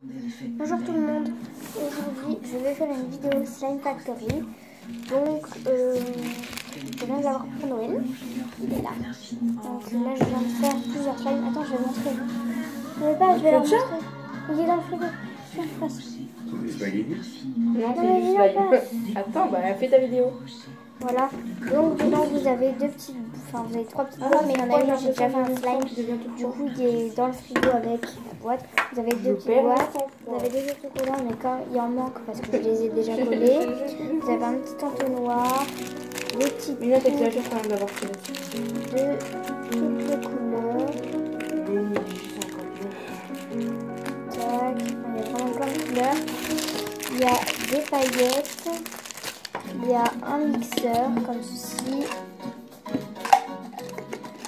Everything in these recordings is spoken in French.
Bonjour tout le monde, aujourd'hui je vais faire une vidéo Slime Factory. Donc je viens de l'avoir pour Noël, il est là. Donc là je viens de faire plusieurs slimes. Attends, je vais montrer. Je vais leur montrer. Il est dans le frigo. Je viens de faire. Des spaghettis? Non, c'est juste la... Attends, bah fais ta vidéo. Voilà, donc dedans vous avez vous avez trois petites boîtes, mais il y en a une, j'ai déjà fait un slime. Du coup il est dans le frigo avec la boîte. Vous avez deux petites boîtes, vous avez deux autocollants, mais quand il en manque parce que je les ai déjà collés. Vous avez un petit entonnoir, des petites Mais là t'exagères quand même d'avoir fait de toutes les couleurs. Tac, il y a vraiment plein de couleurs. Il y a des paillettes. Il y a un mixeur comme ceci.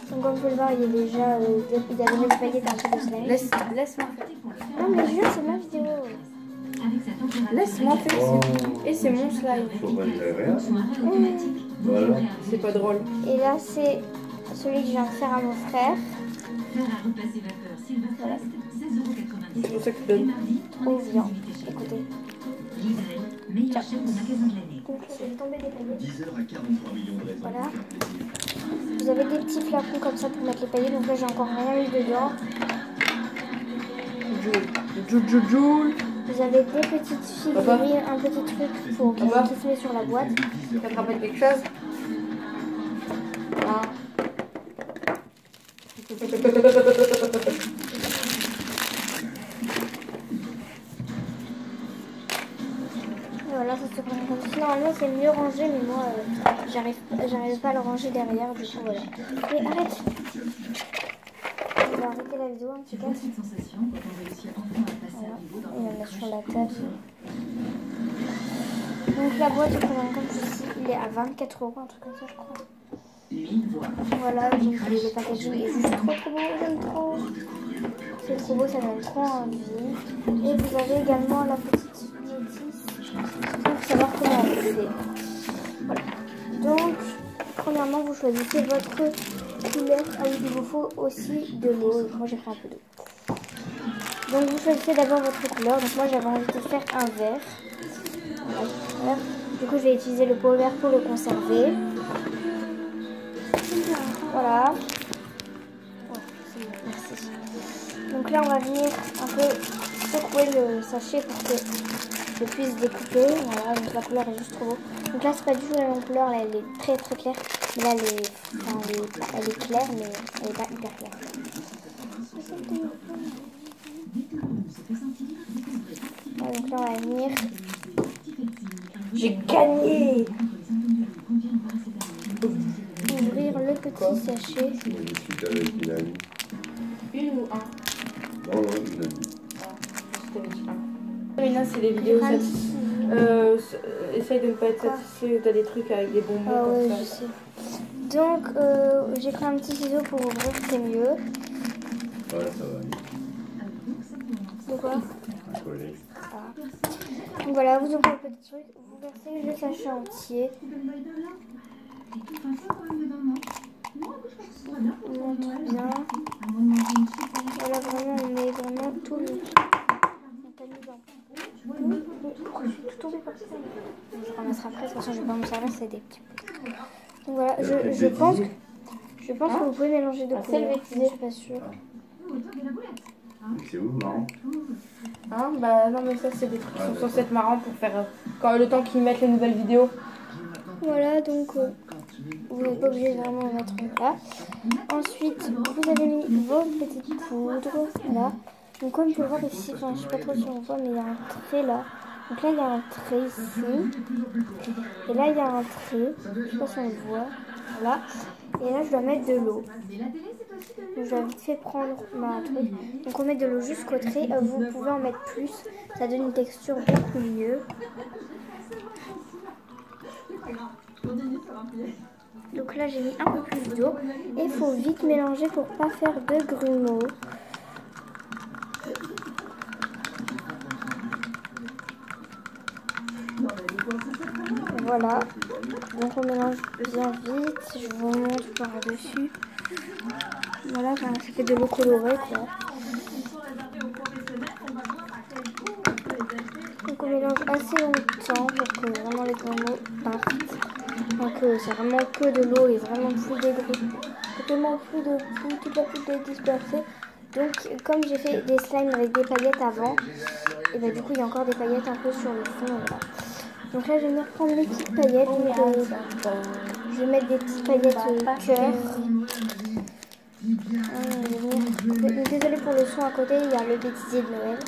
Donc comme vous pouvez le voir, il est déjà il y a des paillettes un peu de slime. Laisse-moi faire. Non mais Julien, c'est ma vidéo. Laisse-moi faire. Oh. Et c'est mon slime. Faut pas dire rien. Voilà. C'est pas drôle. Et là c'est celui que je viens de faire à mon frère. Voilà. C'est pour ça que tu donnes. Trop bien. Écoutez. Tiens. Donc je vais tomber des paillettes. 10h à 43 millions de raisons. Voilà. Vous avez des petits flacons comme ça pour mettre les paillettes. Donc là j'ai encore rien mis dedans. Joule. Vous avez des petites figurines, un petit truc pour qui se met sur la boîte. Ça te rappelle quelque chose? Ah. Voilà, ça se prend comme ça. Normalement c'est mieux rangé, mais moi j'arrive pas à le ranger derrière, du coup voilà. Mais arrête! On va arrêter la vidéo un petit peu. Voilà. Et on va mettre sur la table. Donc la boîte, comme ceci, il est à 24 €, un truc comme ça je crois. Voilà, donc le packaging est juste trop beau, j'aime trop. C'est trop beau, ça donne trop envie. Et vous avez également la petite notice pour savoir comment on fait. Voilà. Donc, premièrement, vous choisissez votre couleur. Ah oui, il vous faut aussi de l'eau. Moi, j'ai pris un peu d'eau. Donc, vous choisissez d'abord votre couleur. Donc, moi, j'avais envie de faire un vert. Voilà. Du coup, je vais utiliser le pot vert pour le conserver. Voilà. Ouais, c'est bon, merci. Donc là, on va venir un peu secouer le sachet pour que je puisse découper. Voilà, donc la couleur est juste trop beau. Donc là, c'est pas du tout la même couleur. Là, elle est très très claire. Mais là, elle est claire, mais elle est pas hyper claire. Voilà, donc là, on va venir. J'ai gagné! Ouvrir le petit sachet. Je discute avec une amie. Une ou un? Non, une amie. Mais là, c'est les vidéos. Essaye de ne pas être satisfait. T'as des trucs avec des bonbons Ah ouais, comme je ça. sais. Donc, j'ai pris un petit ciseau pour ouvrir, c'est mieux. Voilà, ça va. De quoi? Collé. Ah. Donc voilà, vous ouvrez le petit truc, vous versez le sachet entier. On montre bien. Voilà, vraiment, on met vraiment tout le... Pourquoi je suis tout tombée par ça? Je ramasserai après, de toute façon je vais pas m'en servir, c'est des petits pots. Donc voilà, je pense que vous pouvez mélanger deux couleurs, je suis pas sûre. C'est où, marrant? Hein? Bah non, mais ça, c'est des trucs qui sont censés être marrants pour faire quand le temps qu'ils mettent les nouvelles vidéos. Voilà, donc vous n'êtes pas obligé de vraiment mettre là. Ensuite, vous avez mis vos petites poudres, là. Donc comme vous pouvez voir ici, enfin je sais pas trop si on voit, mais il y a un trait là. Donc là il y a un trait ici. Et là il y a un trait, je sais pas si on le voit. Voilà. Et là je dois mettre de l'eau. Donc je dois vite fait prendre ma truc. Donc on met de l'eau jusqu'au trait. Vous pouvez en mettre plus, ça donne une texture beaucoup mieux. Donc là j'ai mis un peu plus d'eau. Et il faut vite mélanger pour pas faire de grumeaux. Voilà, donc on mélange bien vite, je vous montre par-dessus. Voilà, ça fait de l'eau colorée quoi. mélange assez longtemps pour que vraiment les gomos partent. Donc c'est vraiment que de l'eau et vraiment plus totalement plus de poudre, toute la poudre est dispersée. Donc comme j'ai fait des slimes avec des paillettes avant, et bah du coup il y a encore des paillettes un peu sur le fond. Voilà. Donc là je vais venir prendre mes petites paillettes. Donc, je vais mettre des petites paillettes cœur. Désolée pour le son à côté, il y a le bêtisier de Noël.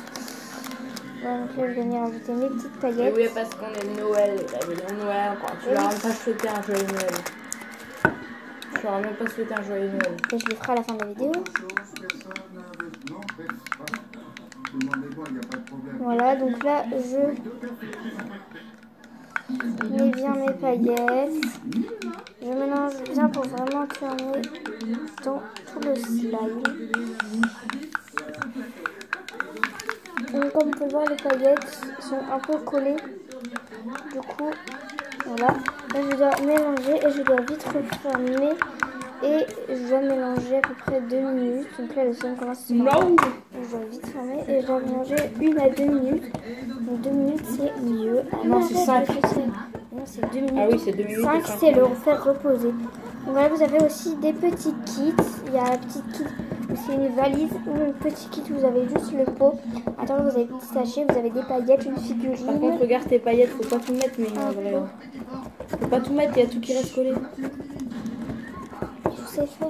Donc là je vais venir ajouter mes petites paillettes. Oui, parce qu'on est Noël, la maison Noël, quoi. Tu leur as même pas souhaité un joyeux Noël. Tu leur as même pas souhaité un joyeux Noël. Et je le ferai à la fin de la vidéo. Voilà, donc là je mets bien mes paillettes. Je mélange bien pour vraiment tourner dans tout le slime. Donc comme vous pouvez voir, les paillettes sont un peu collées. Du coup, voilà. Là je dois mélanger et je dois vite refermer. Et je dois mélanger à peu près 2 minutes. Donc là le slime commence à se former. Je dois vite fermer et je dois mélanger 1 à 2 minutes. Donc 2 minutes c'est mieux. Ah non, c'est 5. Non, c'est 2 minutes. Ah oui, c'est 2 minutes. 5 c'est le faire reposer. Donc voilà, vous avez aussi des petits kits. Il y a un petit kit, c'est une valise ou un petit kit où vous avez juste le pot. Attends, vous avez des petits sachets, vous avez des paillettes, une figurine. Par contre, regarde tes paillettes, faut pas tout mettre, mais en vrai. Faut pas tout mettre, il y a tout qui reste collé. Je sais faire.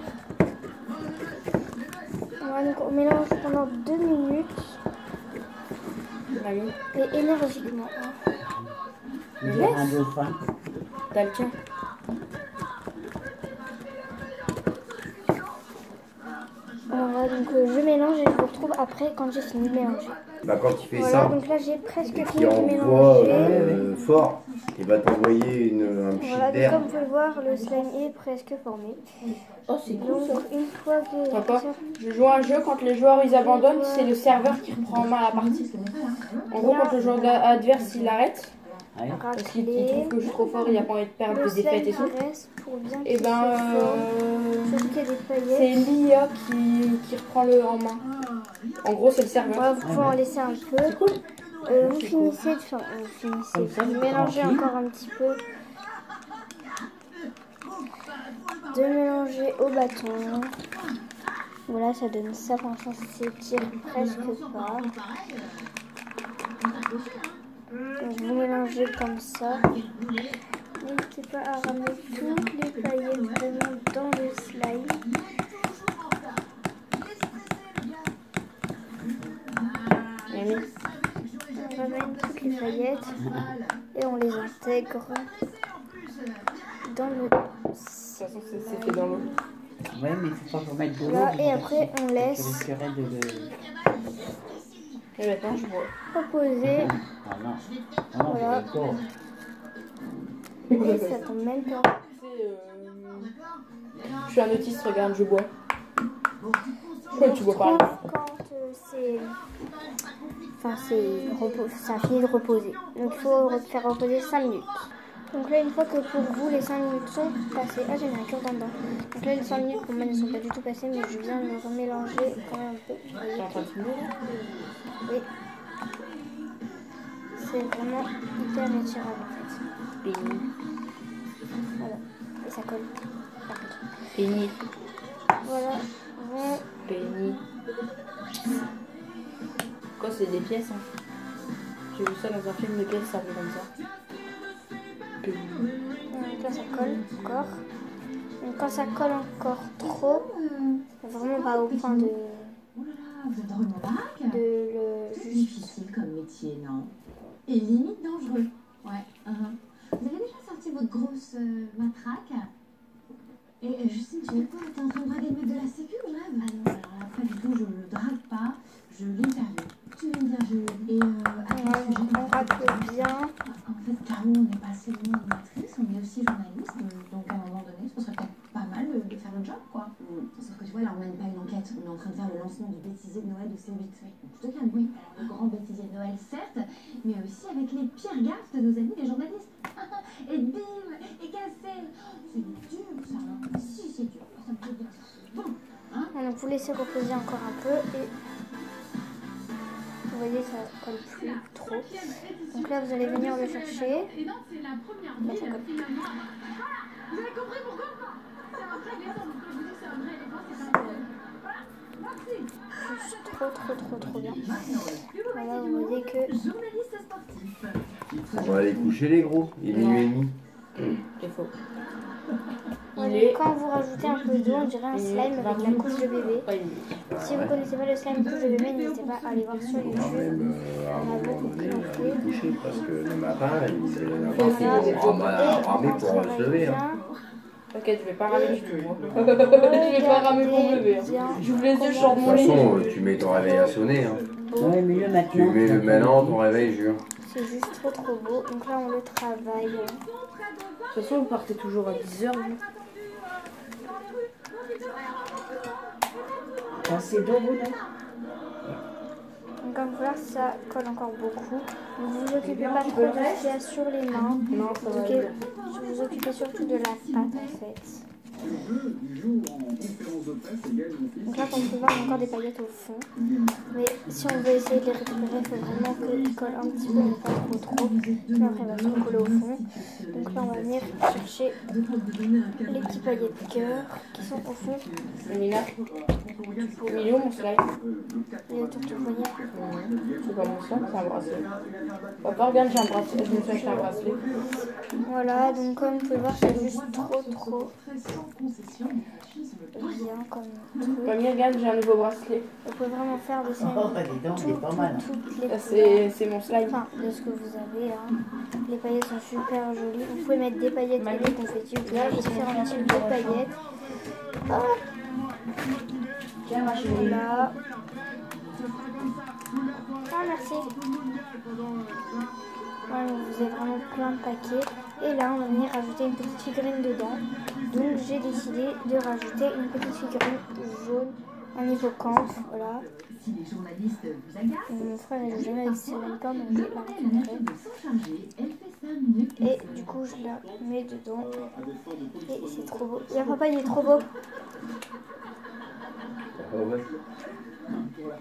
Voilà, donc on mélange pendant 2 minutes. Allez. Et énergiquement. Mais laisse. T'as le tien. Voilà, donc je mélange et je vous retrouve après quand j'ai fini de mélanger. Bah quand tu fais Voilà, ça, donc là j'ai presque et fini qu'il de envoie mélanger. fort, il va t'envoyer un petit Voilà, donc d'air. comme vous pouvez le voir, le slime est presque formé. Oh, c'est cool Donc ça. une fois que... Papa, je joue à un jeu, quand les joueurs ils abandonnent, c'est le serveur qui reprend en main la partie. En gros, quand le joueur adverse il arrête, parce qu'il trouve que je suis trop fort, il a pas envie de perdre des défaites et tout. Et ben, c'est l'IA qui reprend le en main. En gros, c'est le serveur. Voilà, vous pouvez en laisser un peu. C'est cool. Vous finissez de mélanger encore un petit peu. De mélanger au bâton. Voilà, ça donne ça. Pour l'instant, ça s'étire presque pas. Donc, vous mélangez comme ça. N'hésitez pas à ramener toutes les paillettes vraiment dans le slime. On ramène toutes les paillettes et on les intègre dans le... De toute façon, c'est fait dans l'eau. Ouais, mais il faut pas remettre de l'eau. Là, et après, on laisse Et maintenant, je vois. reposer. Ah non. Voilà. Et ça tombe même pas. Je suis un autiste, regarde, je bois. Tu bois pas. Quand ça a fini de reposer. Donc il faut faire reposer 5 minutes. Donc là, une fois que pour vous les 5 minutes sont passées, ah j'ai mis un cœur dedans. Donc là les 5 minutes pour moi ne sont pas du tout passées, mais je viens de le remélanger quand même un peu. T'es en train de filmer là? Oui. C'est vraiment hyper étirable en fait. Péni. Voilà. Et ça colle. Péni. Voilà. Bon. Péni. Quoi, c'est des pièces hein? J'ai vu ça dans un film, les pièces ça fait comme ça. Péni. Donc là ça colle encore. Donc quand ça colle encore trop, vraiment pas au point de... Vous êtes drôlement baraque. C'est difficile comme métier, non? Et limite dangereux. Ouais. Vous avez déjà sorti votre grosse matraque? Et Justine, tu veux quoi? T'es en train de draguer le mec de la sécu ou rêve? Ah non, alors là, pas du tout, je le drague pas, je l'interviewe. Tu l'interviews. Et on rappelle bien. En fait, Caro, on n'est pas seulement animatrice, on est aussi journaliste. Donc à un moment donné, ce serait peut-être pas mal de faire le job, quoi. Sauf que tu vois, là, on mène pas une enquête. On est en train de faire le lancement du bêtisier de Noël de C8. Donc je te calme, oui. Alors le grand bêtisier de Noël, certes, mais aussi avec les pires gaffes de nos amis les journalistes. Et bim, et cassé. C'est dur, ça. Hein. Si, c'est dur. Ça me fait bien. Bon. Hein. Donc vous laissez reposer encore un peu et voyez, ça colle plus trop. Donc là, vous allez venir le chercher. Là, ça colle. Vous avez compris pourquoi? C'est un vrai éléphant. Quand je vous dis c'est un vrai éléphant, c'est un vrai. Juste trop bien. Voilà, vous voyez que... Journaliste sportif. On va aller coucher les gros, il est minuit et demi. C'est faux. Quand vous rajoutez un peu d'eau, on dirait un slime avec la couche de bébé. Si vous ne connaissez pas le slime couche de bébé, n'hésitez pas à aller voir sur YouTube. Même à un moment donné, on va aller coucher parce que le matin, il Voilà. est ramé pour se lever. T'inquiète, je vais pas ramer du tout. Je vais pas ramer mon bébé. J'ouvre les yeux, je sors de De mon toute lit. façon, tu mets ton réveil à sonner. Ouais, mais le Tu mets maintenant ton réveil, jure. C'est juste trop beau. Donc là, on le travaille. De toute façon, vous partez toujours à 10h. C'est d'eau, non? Donc comme voilà, ça colle encore beaucoup. Donc vous vous occupez pas trop de ce qu'il y a sur les mains. Non, ça va. Vous vous occupez surtout de la pâte en fait. Donc là, comme vous pouvez voir, il y a encore des paillettes au fond. Mais si on veut essayer de les récupérer, il faut vraiment qu'ils collent un petit peu, mais pas trop. Sinon après, il va tout coller au fond. Donc là, on va venir chercher les petits paillettes de cœur qui sont au fond. Mila, au milieu, mon slime. Et autour du poignet. C'est pas mon slime, c'est un bracelet. Papa, regarde, j'ai un bracelet. Je me suis acheté un bracelet. Voilà, donc comme vous pouvez voir, c'est juste trop bien comme truc. Mamie, regarde, j'ai un nouveau bracelet. Vous pouvez vraiment faire de ça Oh, dis donc, c'est pas mal. toutes les C'est mon slime. enfin, de ce que vous avez. Les paillettes sont super jolies. Vous pouvez mettre des paillettes et des confettis. Vous pouvez différents types de paillettes. Tiens, ma chérie. Voilà. Ah, merci. Voilà, vous avez vraiment plein de paquets. Et là, on va venir rajouter une petite figurine dedans. Donc, j'ai décidé de rajouter une petite figurine jaune, un hippocampe. Voilà. Si les journalistes vous agacent, Mon frère ne joue jamais avec ses licornes, donc je la récupérer. Et du coup, je la mets dedans. Et c'est trop beau. Regarde, papa, il est trop beau.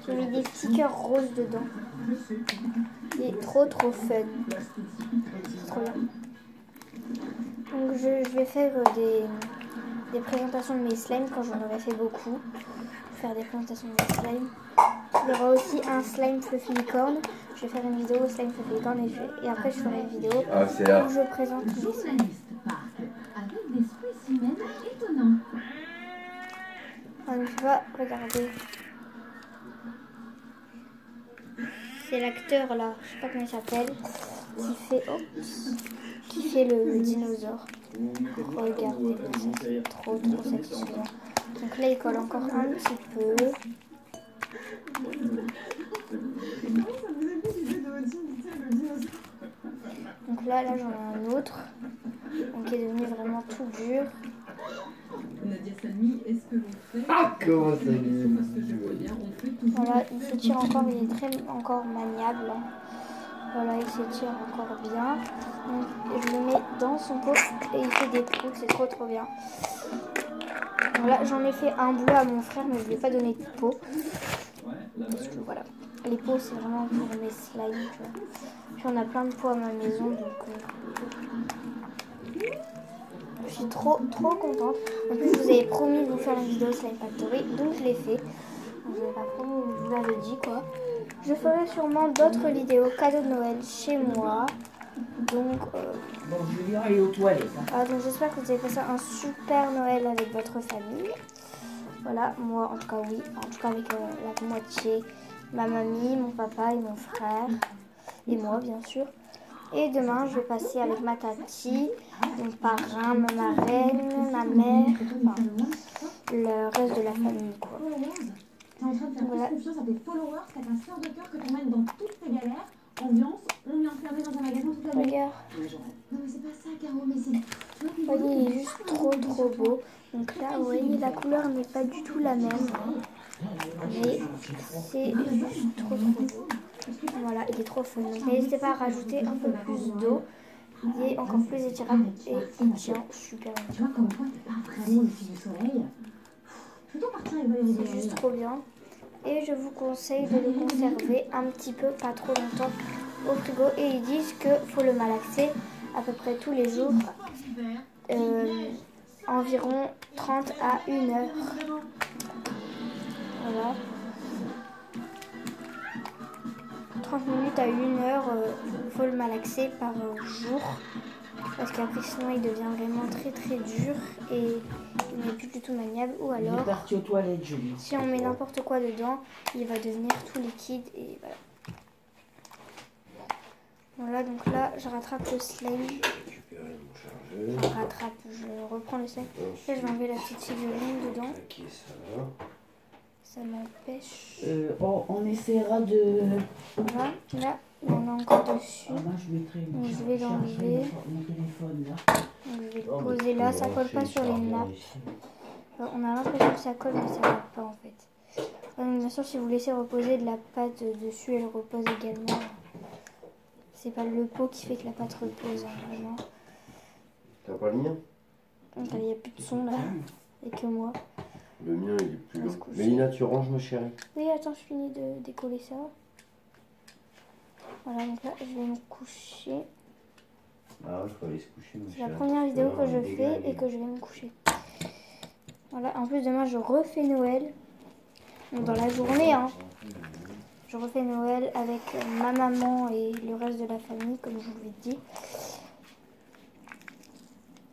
J'ai mis des petits cœurs roses dedans. Il est trop fun. C'est trop bien. Donc je vais faire des présentations de mes slimes quand j'en aurai fait beaucoup. Je vais faire des présentations de mes slimes. Il y aura aussi un slime fluffy licorne. Je vais faire une vidéo slime fluffy licorne et après je ferai une vidéo où je présente les slimes. avec des spécimens étonnants. On va regarder. C'est l'acteur là, je sais pas comment il s'appelle, qui fait le dinosaure. Regardez, c'est trop satisfaisant. Donc là, il colle encore un petit peu. Donc là j'en ai un autre, donc qui est devenu vraiment tout dur. Nadia Samy, est-ce que l'on fait Ah, comment ça dit? Voilà, il s'étire encore, il est encore maniable. Voilà, il s'étire encore bien. Donc, je le mets dans son pot et il fait des trous, c'est trop bien. Voilà, j'en ai fait un bleu à mon frère, mais je ne lui ai pas donné de pot. Parce que voilà, les pots c'est vraiment pour mes slimes. Puis on a plein de pots à ma maison, donc je suis trop contente. En plus, je vous avais promis de vous faire une vidéo Slime Factory, donc je l'ai fait. Je vous avais pas promis, je vous l'avais dit quoi. Je ferai sûrement d'autres vidéos cadeaux de Noël chez moi. Donc, Bon, Julien est aux toilettes. donc j'espère que vous avez passé un super Noël avec votre famille. Voilà, moi en tout cas oui, en tout cas avec la moitié, ma mamie, mon papa et mon frère, et moi bien sûr. Et demain je vais passer avec ma tati, mon parrain, ma marraine, ma mère, enfin, le reste de la famille quoi. T'es en train de faire plus confiance à tes followers qu'à ta sœur de cœur que t'emmènes dans toutes tes galères. Ambiance, on est enfermé dans un magasin toute la nuit. Regarde. Non mais c'est pas ça Caro, mais c'est... Vous voyez, il est juste trop beau. Donc là, vous voyez, la couleur n'est pas du tout la même. Mais c'est juste trop beau. Voilà, il est trop fun. Donc n'hésitez pas à rajouter un peu plus d'eau. Il est encore plus étirable et il tient super bien. Tu vois, comme toi, t'es pas vraiment une fille du soleil. Plutôt partir avec Valérie. C'est juste trop bien. et je vous conseille de le conserver un petit peu, pas trop longtemps au frigo. Et ils disent qu'il faut le malaxer à peu près tous les jours, environ 30 à 1 heure. Voilà. 30 minutes à 1 heure, faut le malaxer par jour. Parce qu'après sinon il devient vraiment très très dur et il n'est plus du tout maniable. Ou alors, il est parti aux toilettes, Julie. Si on met n'importe quoi dedans, il va devenir tout liquide et voilà. Voilà, donc là je rattrape le slime. Je reprends le slime. Là je vais enlever la petite figurine dedans. Ça m'empêche. On essaiera de... Voilà, là il y en a encore dessus. Moi, je vais l'enlever. Mon téléphone là. Donc, je vais le poser là, ça colle pas sur les nappes. On a l'impression que ça colle, mais ça ne colle pas en fait. Donc, bien sûr, si vous laissez reposer de la pâte dessus, elle repose également. C'est pas le pot qui fait que la pâte repose, hein, vraiment. T'as pas le mien? Il n'y a plus de son là, et que moi. Le mien il est plus long. Mélina, tu ranges ma chérie? Oui, attends, je finis de décoller ça. Voilà, donc là, je vais me coucher. Ah ouais, il faut aller se coucher. C'est la première vidéo que je fais et que je vais me coucher. Voilà, en plus demain, je refais Noël. Donc dans la journée, hein. Je refais Noël avec ma maman et le reste de la famille, comme je vous l'ai dit.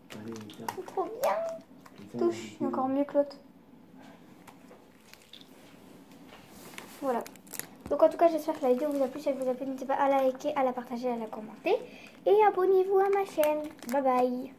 C'est trop bien. Touche, il est encore mieux que l'autre. Voilà. Donc en tout cas, j'espère que la vidéo vous a plu. Si elle vous a plu, n'hésitez pas à la liker, à la partager, à la commenter. Et abonnez-vous à ma chaîne. Bye bye.